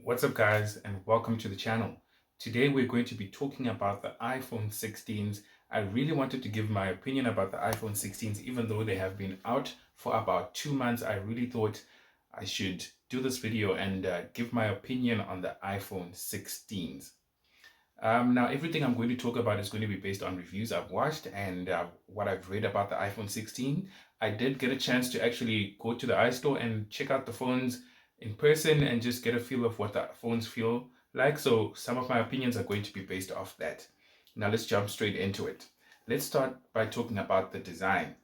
What's up guys, and welcome to the channel. Today we're going to be talking about the iPhone 16s. I really wanted to give my opinion about the iPhone 16s even though they have been out for about 2 months. I really thought I should do this video and give my opinion on the iPhone 16s. Now everything I'm going to talk about is going to be based on reviews I've watched and what I've read about the iPhone 16. I did get a chance to actually go to the iStore and check out the phones in person and just get a feel of what the phones feel like. So some of my opinions are going to be based off that. Now let's jump straight into it. Let's start by talking about the design.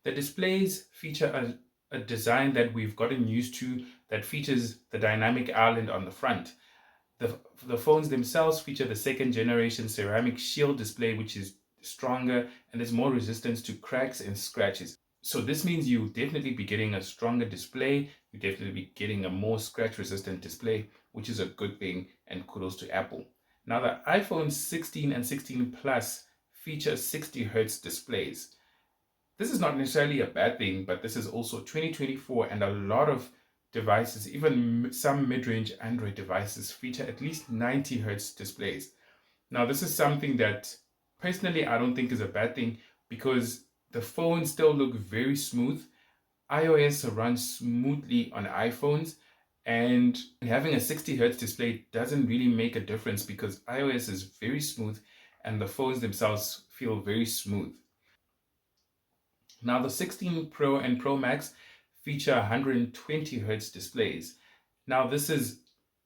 The displays feature a design that we've gotten used to that features the dynamic island on the front. The phones themselves feature the second generation ceramic shield display, which is stronger and is more resistant to cracks and scratches. So this means you'll definitely be getting a stronger display. You'll definitely be getting a more scratch resistant display, which is a good thing, and kudos to Apple. Now the iPhone 16 and 16 Plus feature 60 Hz displays. This is not necessarily a bad thing, but this is also 2024 and a lot of devices, even some mid-range Android devices, feature at least 90 Hz displays. Now this is something that personally I don't think is a bad thing because the phones still look very smooth. iOS runs smoothly on iPhones, and having a 60 Hz display doesn't really make a difference because iOS is very smooth and the phones themselves feel very smooth. Now the 16 Pro and Pro Max feature 120 Hz displays. Now this is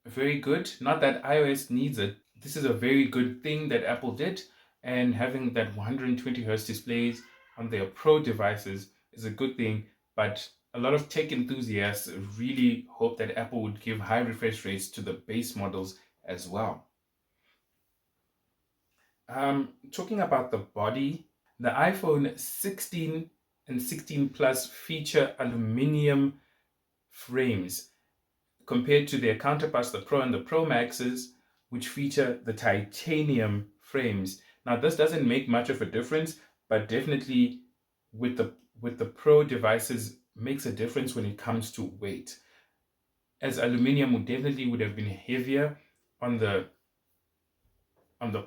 very good. Not that iOS needs it. This is a very good thing that Apple did, and having that 120 Hz displays on their Pro devices is a good thing, but a lot of tech enthusiasts really hope that Apple would give high refresh rates to the base models as well. Talking about the body, the iPhone 16 and 16 Plus feature aluminum frames compared to their counterparts, the Pro and the Pro Maxes, which feature the titanium frames. Now, this doesn't make much of a difference, but definitely with the Pro devices makes a difference when it comes to weight, as aluminum would have been heavier on the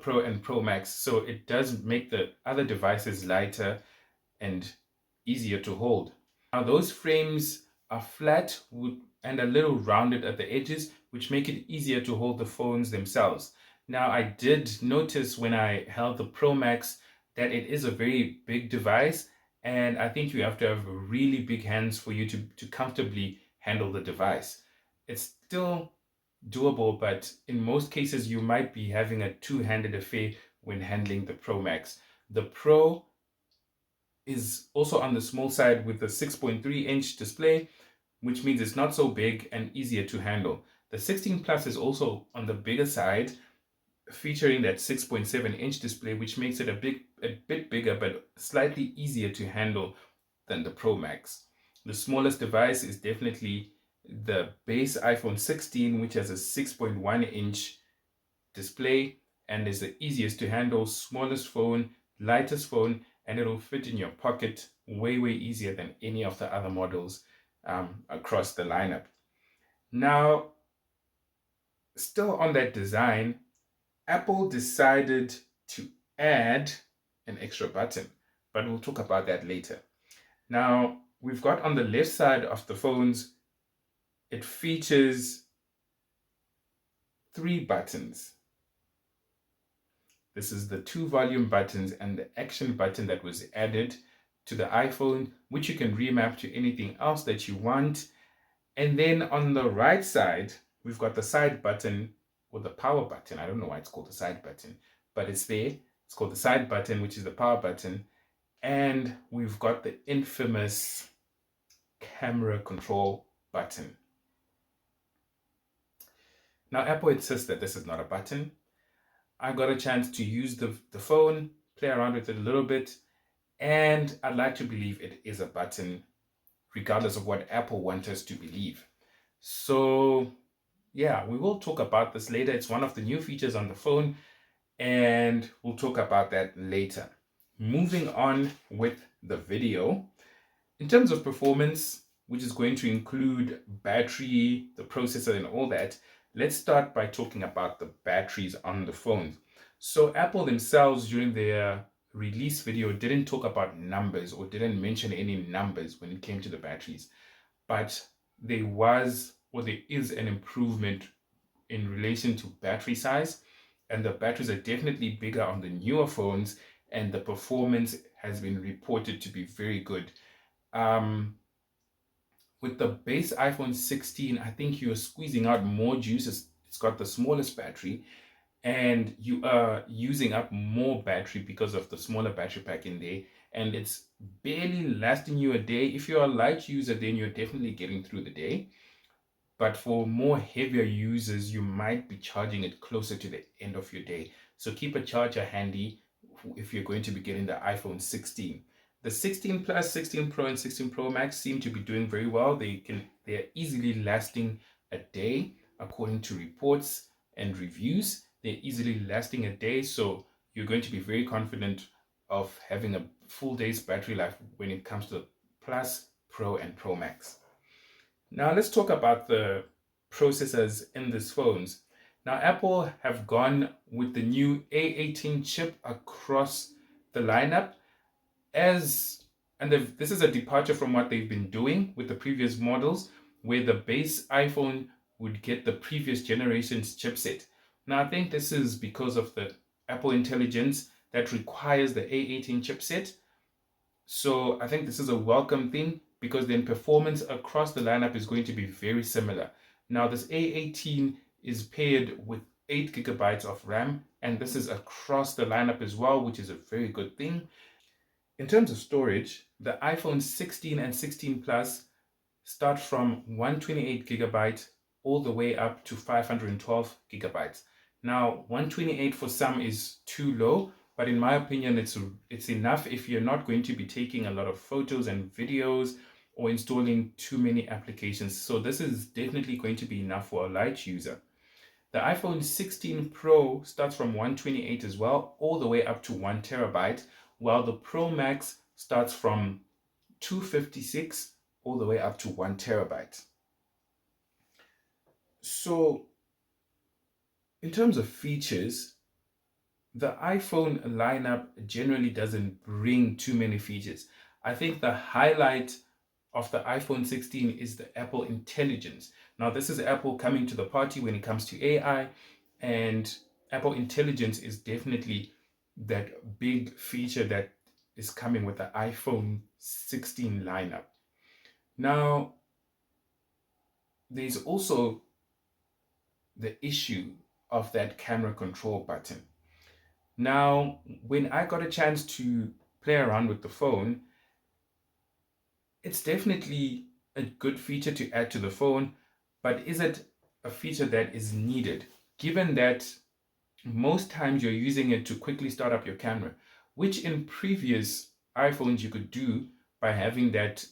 Pro and Pro Max, so it does make the other devices lighter and easier to hold. Now those frames are flat and a little rounded at the edges, which make it easier to hold the phones themselves. Now I did notice when I held the Pro Max that it is a very big device, and I think you have to have really big hands for you to comfortably handle the device. It's still doable, but in most cases you might be having a two-handed affair when handling the Pro Max. The Pro is also on the small side with a 6.3-inch display, which means it's not so big and easier to handle. The 16 Plus is also on the bigger side, featuring that 6.7-inch display, which makes it a bit bigger but slightly easier to handle than the Pro Max. The smallest device is definitely the base iPhone 16, which has a 6.1-inch display and is the easiest to handle, smallest phone, lightest phone, and it'll fit in your pocket way easier than any of the other models across the lineup. Now, still on that design, Apple decided to add an extra button, but we'll talk about that later. Now, we've got on the left side of the phones, it features 3 buttons. This is the 2 volume buttons and the action button that was added to the iPhone, which you can remap to anything else that you want. And then on the right side, we've got the side button, or the power button. I don't know why it's called the side button, but it's there. It's called the side button, which is the power button. And we've got the infamous camera control button. Now, Apple insists that this is not a button. I got a chance to use the phone, play around with it a little bit, and I'd like to believe it is a button, regardless of what Apple wants us to believe. So yeah, we will talk about this later. It's one of the new features on the phone, and we'll talk about that later. Moving on with the video. In terms of performance, which is going to include battery, the processor, and all that, Let's start by talking about the batteries on the phones. So Apple themselves during their release video didn't talk about numbers or didn't mention any numbers when it came to the batteries, but there is an improvement in relation to battery size, and the batteries are definitely bigger on the newer phones, and the performance has been reported to be very good. Um, with the base iPhone 16, I think you're squeezing out more juice. It's got the smallest battery, and you are using up more battery because of the smaller battery pack in there, and it's barely lasting you a day. If you're a light user, then you're definitely getting through the day. But for more heavier users, you might be charging it closer to the end of your day. So keep a charger handy if you're going to be getting the iPhone 16. The 16 Plus, 16 Pro, and 16 Pro Max seem to be doing very well. They're easily lasting a day according to reports and reviews. They're easily lasting a day, so you're going to be very confident of having a full day's battery life when it comes to Plus, Pro, and Pro Max. Now let's talk about the processors in these phones. Now Apple have gone with the new A18 chip across the lineup as this is a departure from what they've been doing with the previous models, where the base iPhone would get the previous generation's chipset. Now I think this is because of the Apple Intelligence that requires the A18 chipset, so I think this is a welcome thing because then performance across the lineup is going to be very similar. Now this A18 is paired with 8 gigabytes of RAM, and this is across the lineup as well, which is a very good thing. In terms of storage, the iPhone 16 and 16 Plus start from 128 gigabyte all the way up to 512 gigabytes. Now, 128 for some is too low, but in my opinion, it's enough if you're not going to be taking a lot of photos and videos or installing too many applications. So this is definitely going to be enough for a light user. The iPhone 16 Pro starts from 128 as well, all the way up to 1 terabyte, while the Pro Max starts from 256 all the way up to 1 terabyte. So, in terms of features, the iPhone lineup generally doesn't bring too many features. I think the highlight of the iPhone 16 is the Apple Intelligence. Now, this is Apple coming to the party when it comes to AI, and Apple Intelligence is definitely that big feature that is coming with the iPhone 16 lineup. Now, there's also the issue of that camera control button. Now, when I got a chance to play around with the phone, it's definitely a good feature to add to the phone, but is it a feature that is needed? Given that most times you're using it to quickly start up your camera, which in previous iPhones you could do by having that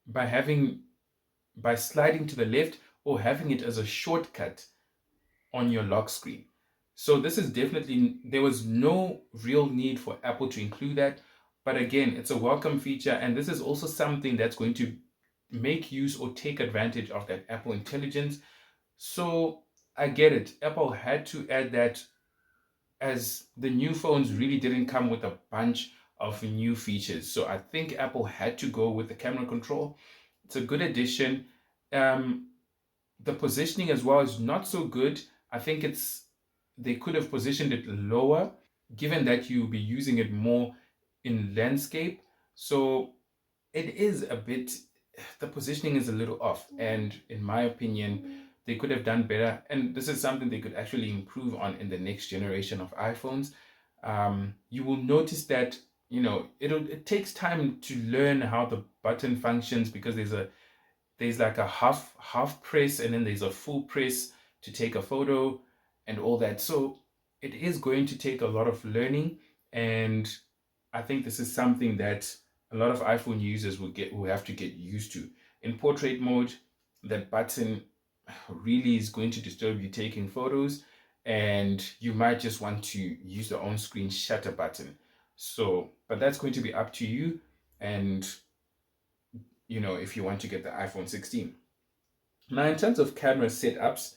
by having by sliding to the left or having it as a shortcut on your lock screen. So this is definitely, there was no real need for Apple to include that. But again, it's a welcome feature. And this is also something that's going to make use or take advantage of that Apple Intelligence. So I get it. Apple had to add that as the new phones really didn't come with a bunch of new features. So I think Apple had to go with the camera control. It's a good addition. Um, the positioning as well is not so good. I think they could have positioned it lower, given that you'll be using it more in landscape. So it is a bit, the positioning is a little off, and in my opinion, they could have done better. And this is something they could actually improve on in the next generation of iPhones. You will notice that it takes time to learn how the button functions because there's like a half press and then there's a full press to take a photo and all that. So it is going to take a lot of learning, and I think this is something that a lot of iPhone users will have to get used to. In portrait mode, that button really is going to disturb you taking photos, and you might just want to use the on-screen shutter button. So, but that's going to be up to you, and if you want to get the iPhone 16. Now, in terms of camera setups,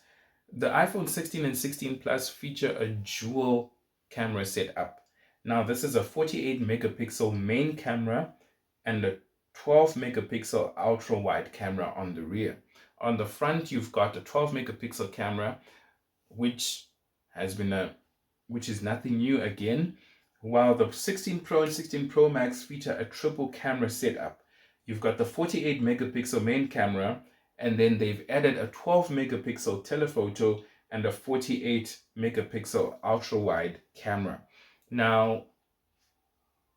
the iPhone 16 and 16 Plus feature a dual camera setup. Now, this is a 48 megapixel main camera and a 12 megapixel ultra wide camera on the rear. On the front, you've got a 12 megapixel camera, which has been which is nothing new again, while the 16 Pro and 16 Pro Max feature a triple camera setup. You've got the 48 megapixel main camera, and then they've added a 12 megapixel telephoto and a 48 megapixel ultra wide camera. Now,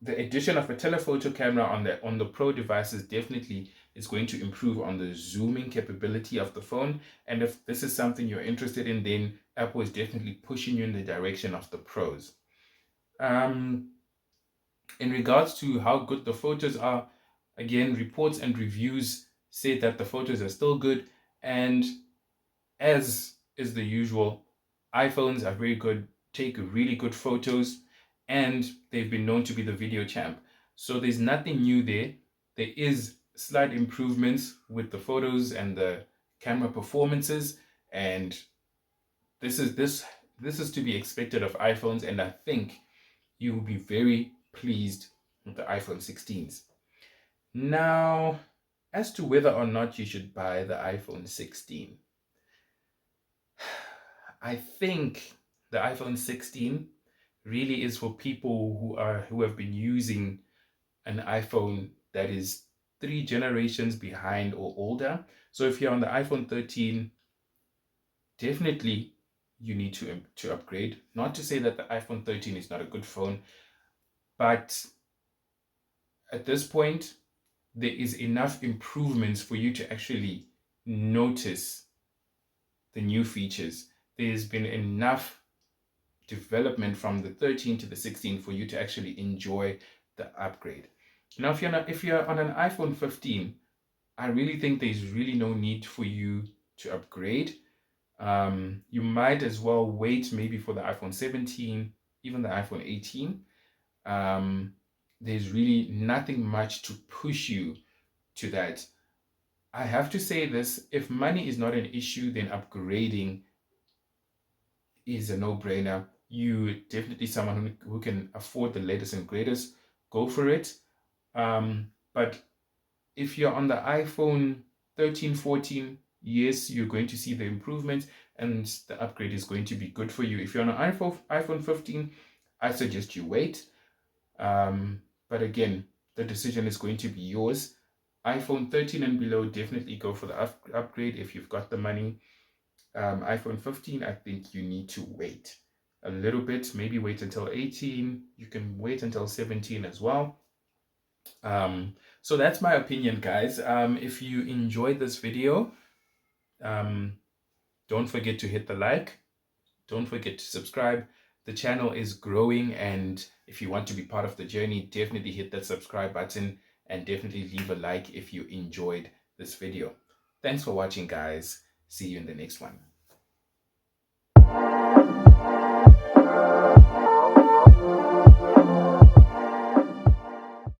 the addition of a telephoto camera on the Pro devices definitely is going to improve on the zooming capability of the phone. And if this is something you're interested in, then Apple is definitely pushing you in the direction of the Pros. In regards to how good the photos are, again, reports and reviews say that the photos are still good, and as is the usual, iPhones are very good, take really good photos, and they've been known to be the video champ. So there's nothing new there. There is slight improvements with the photos and the camera performances, and this is to be expected of iPhones, and I think you will be very pleased with the iPhone 16s. Now, as to whether or not you should buy the iPhone 16, I think the iPhone 16 really is for people who have been using an iPhone that is 3 generations behind or older. So if you're on the iPhone 13, definitely you need to upgrade. Not to say that the iPhone 13 is not a good phone, but at this point, there is enough improvements for you to actually notice the new features. There's been enough development from the 13 to the 16 for you to actually enjoy the upgrade. Now, if you're on an iPhone 15, I really think there's really no need for you to upgrade. You might as well wait maybe for the iPhone 17, even the iPhone 18. There's really nothing much to push you to that. I have to say this, if money is not an issue, then upgrading is a no-brainer. You definitely someone who can afford the latest and greatest, go for it. But if you're on the iPhone 13, 14, yes, you're going to see the improvements and the upgrade is going to be good for you. If you're on an iPhone 15, I suggest you wait. But again, the decision is going to be yours. iPhone 13 and below, definitely go for the upgrade if you've got the money. iPhone 15, I think you need to wait a little bit, maybe wait until 18. You can wait until 17 as well. So that's my opinion, guys. If you enjoyed this video, don't forget to hit the like. Don't forget to subscribe. The channel is growing, and if you want to be part of the journey, definitely hit that subscribe button and definitely leave a like if you enjoyed this video. Thanks for watching, guys. See you in the next one.